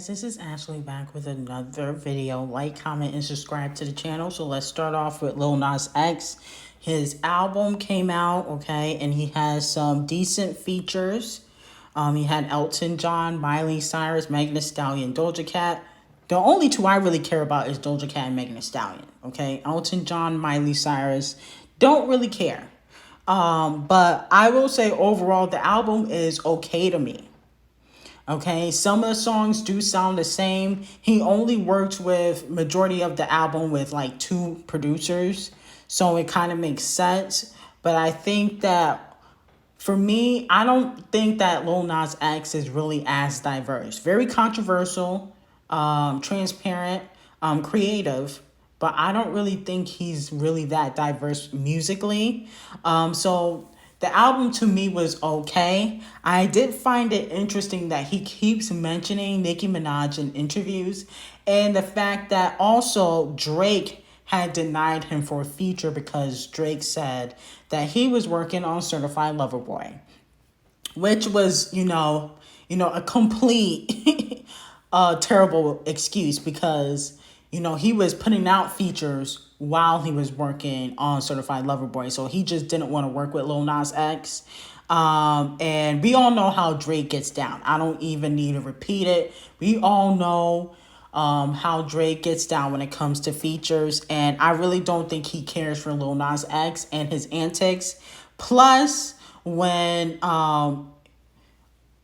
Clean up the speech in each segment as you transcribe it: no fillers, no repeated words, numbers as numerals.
guys, this is Ashley back with another video. Like, comment, and subscribe to the channel. So let's start off with Lil Nas X. His album came out, okay, and he has some decent features. He had Elton John, Miley Cyrus, Megan Thee Stallion, Doja Cat. The only two I really care about is Doja Cat and Megan Thee Stallion, okay? Elton John, Miley Cyrus, don't really care. But I will say overall, the album is okay to me. Okay, some of the songs do sound the same. He only worked with majority of the album with like two producers, so it kind of makes sense. But I think that for me, I don't think that Lil Nas X is really as diverse. Very controversial, transparent, creative, but I don't really think he's really that diverse musically. So the album to me was okay. I did find it interesting that he keeps mentioning Nicki Minaj in interviews, and the fact that also Drake had denied him for a feature because Drake said that he was working on Certified Lover Boy, which was, a complete terrible excuse because, he was putting out features while he was working on Certified Lover Boy. So he just didn't want to work with Lil Nas X. And we all know how Drake gets down. I don't even need to repeat it. We all know how Drake gets down when it comes to features. And I really don't think he cares for Lil Nas X and his antics. Plus, when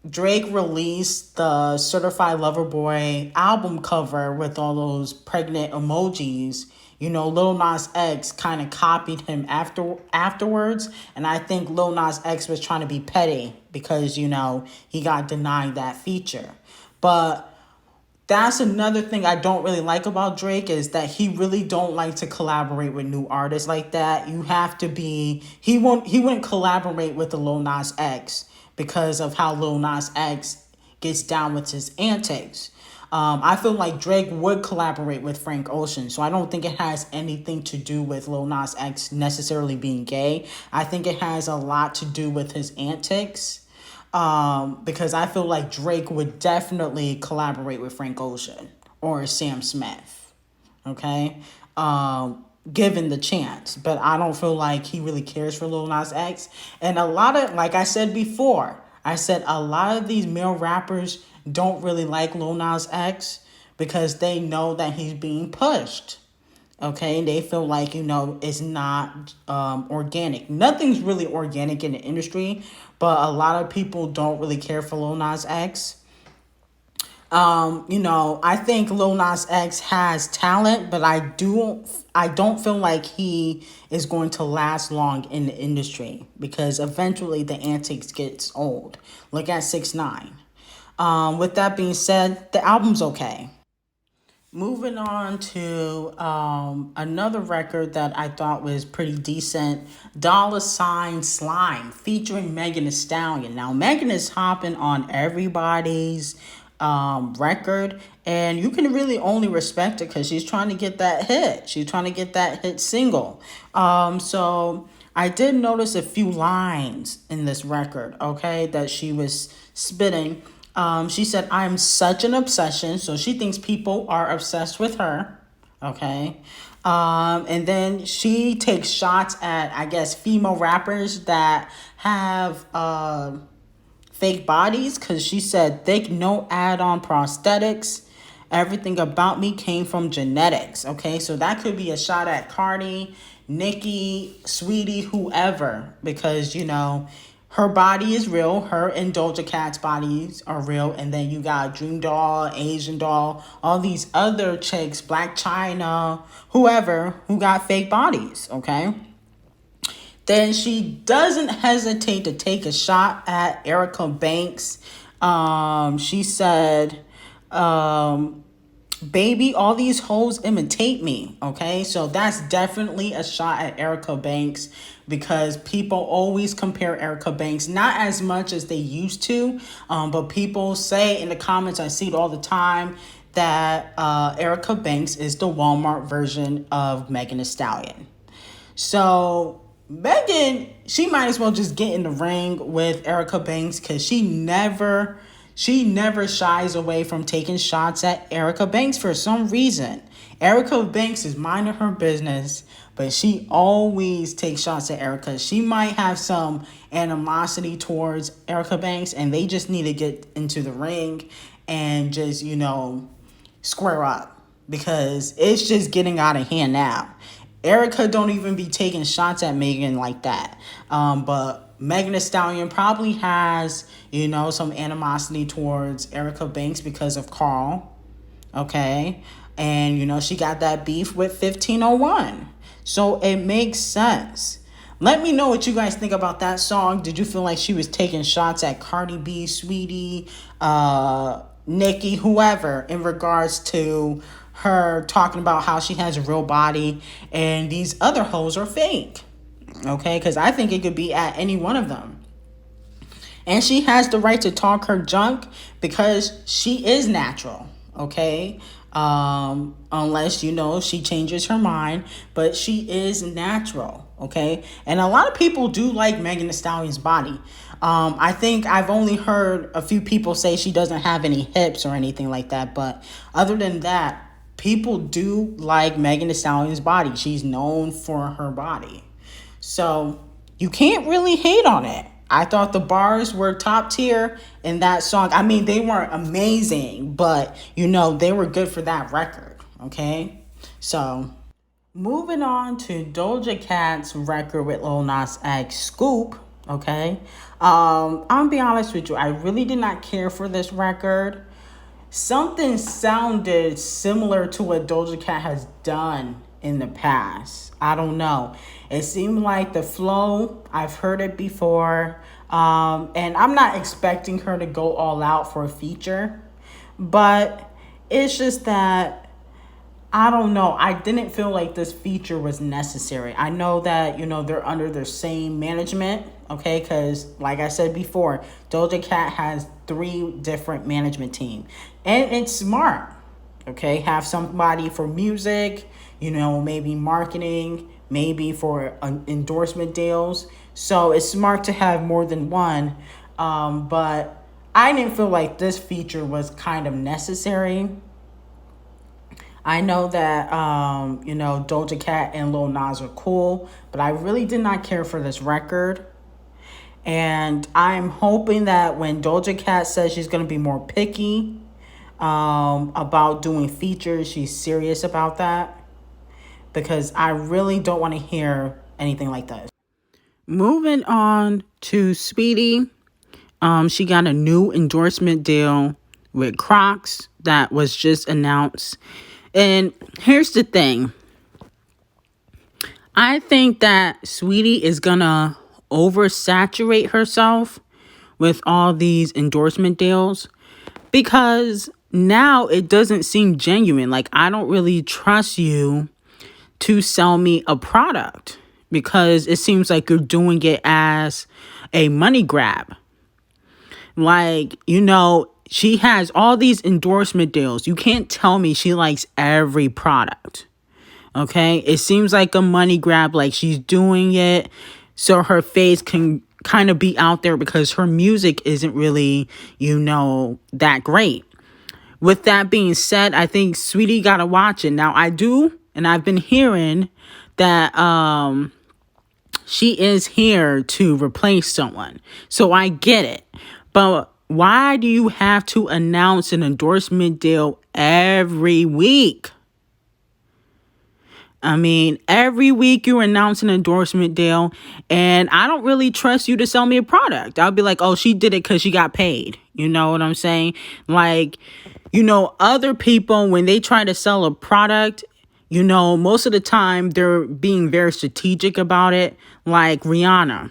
Drake released the Certified Lover Boy album cover with all those pregnant emojis, Lil Nas X kind of copied him afterwards. And I think Lil Nas X was trying to be petty because, he got denied that feature. But that's another thing I don't really like about Drake is that he really don't like to collaborate with new artists like that. You have to be, he wouldn't collaborate with the Lil Nas X because of how Lil Nas X gets down with his antics. I feel like Drake would collaborate with Frank Ocean, so I don't think it has anything to do with Lil Nas X necessarily being gay. I think it has a lot to do with his antics. Because I feel like Drake would definitely collaborate with Frank Ocean or Sam Smith, okay? Given the chance. But I don't feel like he really cares for Lil Nas X. And a lot of, like I said before, a lot of these male rappers don't really like Lil Nas X because they know that he's being pushed. Okay, they feel like, it's not organic. Nothing's really organic in the industry, but a lot of people don't really care for Lil Nas X. I think Lil Nas X has talent, but I don't feel like he is going to last long in the industry because eventually the antics gets old. Look at 6ix9ine. With that being said, the album's okay. Moving on to another record that I thought was pretty decent, Dollar Sign Slime featuring Megan Thee Stallion. Now, Megan is hopping on everybody's record, and you can really only respect it because she's trying to get that hit. She's trying to get that hit single. So I did notice a few lines in this record, okay, that she was spitting. She said, I'm such an obsession. So she thinks people are obsessed with her. Okay. And then she takes shots at, I guess, female rappers that have fake bodies. Because she said, thick, no add-on prosthetics. Everything about me came from genetics. Okay. So that could be a shot at Cardi, Nicki, Saweetie, whoever. Because, her body is real. Her and Doja Cat's bodies are real. And then you got Dream Doll, Asian Doll, all these other chicks, Black China, whoever, who got fake bodies, okay? Then she doesn't hesitate to take a shot at Ericabanks. She said, baby, all these hoes imitate me, okay? So that's definitely a shot at Ericabanks because people always compare Ericabanks, not as much as they used to, but people say in the comments, I see it all the time, that Ericabanks is the Walmart version of Megan Thee Stallion. So Megan, she might as well just get in the ring with Ericabanks because she never She never shies away from taking shots at Ericabanks for some reason. Ericabanks is minding her business, but she always takes shots at Erica. She might have some animosity towards Ericabanks, and they just need to get into the ring and just, square up, because it's just getting out of hand now. Erica don't even be taking shots at Megan like that. But Megan Thee Stallion probably has, some animosity towards Ericabanks because of Carl. Okay. And, she got that beef with 1501. So it makes sense. Let me know what you guys think about that song. Did you feel like she was taking shots at Cardi B, Saweetie, Nicki, whoever, in regards to her talking about how she has a real body and these other hoes are fake? Okay, because I think it could be at any one of them. And she has the right to talk her junk because she is natural. Okay, unless she changes her mind, but she is natural. Okay, and a lot of people do like Megan Thee Stallion's body. I think I've only heard a few people say she doesn't have any hips or anything like that, but other than that, people do like Megan Thee Stallion's body. She's known for her body, so you can't really hate on it. I thought the bars were top tier in that song. I mean, they weren't amazing, but, they were good for that record, okay? So, moving on to Doja Cat's record with Lil Nas X, Scoop, okay? I'm gonna be honest with you. I really did not care for this record. Something sounded similar to what Doja Cat has done in the past. I don't know. It seemed like the flow, I've heard it before. And I'm not expecting her to go all out for a feature. But it's just that, I don't know. I didn't feel like this feature was necessary. I know that, they're under their same management. Okay, because like I said before, Doja Cat has 3 different management teams. And it's smart. Okay, have somebody for music, maybe marketing, maybe for endorsement deals. So it's smart to have more than one. But I didn't feel like this feature was kind of necessary. I know that, Doja Cat and Lil Nas are cool, but I really did not care for this record. And I'm hoping that when Doja Cat says she's going to be more picky about doing features, she's serious about that. Because I really don't want to hear anything like that. Moving on to Saweetie. She got a new endorsement deal with Crocs that was just announced. And here's the thing. I think that Saweetie is going to oversaturate herself with all these endorsement deals, because now it doesn't seem genuine. Like, I don't really trust you to sell me a product, because it seems like you're doing it as a money grab. Like, she has all these endorsement deals. You can't tell me she likes every product. Okay? It seems like a money grab. Like, she's doing it so her face can kind of be out there, because her music isn't really, that great. With that being said, I think Saweetie got to watch it. Now, I do, and I've been hearing that she is here to replace someone. So I get it. But why do you have to announce an endorsement deal every week? I mean, every week you announce an endorsement deal, and I don't really trust you to sell me a product. I'll be like, oh, she did it because she got paid. You know what I'm saying? Like, other people, when they try to sell a product, most of the time they're being very strategic about it. Like Rihanna,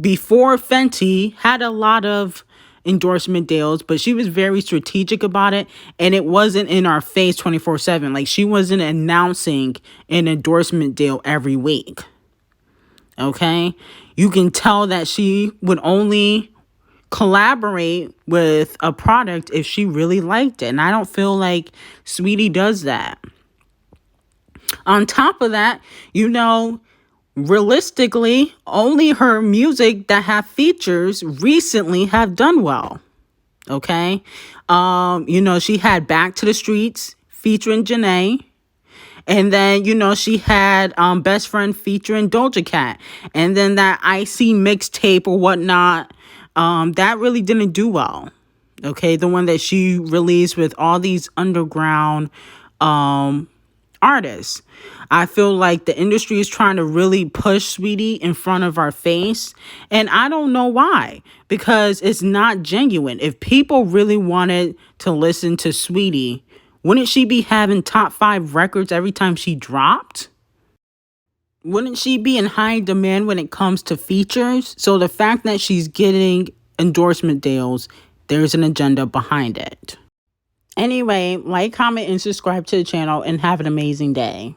before Fenty, had a lot of endorsement deals, but she was very strategic about it, and it wasn't in our face 24/7. Like, she wasn't announcing an endorsement deal every week. Okay? You can tell that she would only collaborate with a product if she really liked it, and I don't feel like Saweetie does that. On top of that, realistically, only her music that have features recently have done well. Okay. She had Back to the Streets featuring Janae. And then, she had Best Friend featuring Doja Cat. And then that Icy mixtape or whatnot, that really didn't do well. Okay, the one that she released with all these underground artists. I feel like the industry is trying to really push Saweetie in front of our face. And I don't know why. Because it's not genuine. If people really wanted to listen to Saweetie, wouldn't she be having top 5 records every time she dropped? Wouldn't she be in high demand when it comes to features? So the fact that she's getting endorsement deals, there's an agenda behind it. Anyway, like, comment, and subscribe to the channel, and have an amazing day.